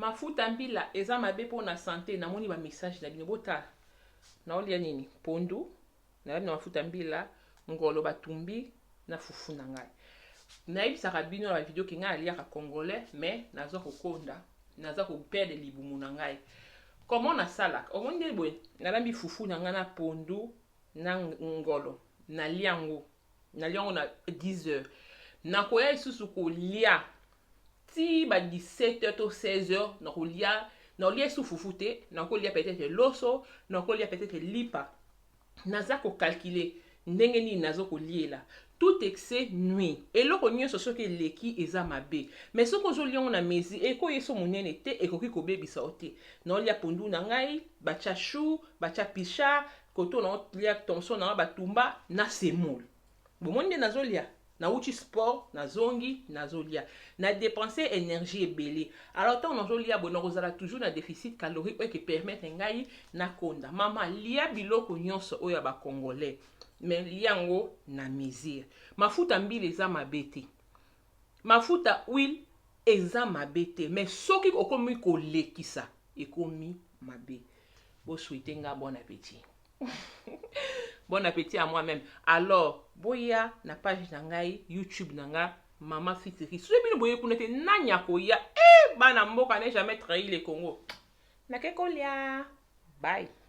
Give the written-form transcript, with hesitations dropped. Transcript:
mafuta mbila eza mabe po na santé namoni ba message na bino bota na olia nini pondu na mafuta mbila ngolo batumbi na fufu na ngai nayebisaka bino na video ki ngai aliaka congolais mais naza kokonda naza koperde libumu na ngai comment nasalaka omoni boye nalambi fufu na ngai na pondu na ngolo na liango na 10 heures nakoya isusu kolia ti ba 17 heures to 16 heures nakolia su fufu te nakolia peut-être loso nakolia peut-être lipa naza ko calculer ndenge nini nazo koliela tout excès nuit eloko nyonso soki eleki eza mabe mais soki ozolia na mezi ekoyeso monene te ekoki kobebisa ote naolia pondu na ngai bacha chou bacha picha koto naolia thomson na batumba na semoule bomoni nde nazolia na uchi sport na zongi nazolia na dépenser énergie ebele alors tant nazolia bon nakozala toujours na déficit calorique oyo ki permettre ngai na konda mama lia biloko nyonso oyo ba congolais mais liango na mesure mafuta mbili eza mabe te mafuta huile eza mabe te mais soki okomi kolekisa ekomi mabe bo souhaiter nga bon appétit bon appétit à moi-même alors boya na page na ngai YouTube na nga Mama Fitiri soki bino boye kuna te nanya koya bana mboka ne jamais trahi le Congo na kekolia bye.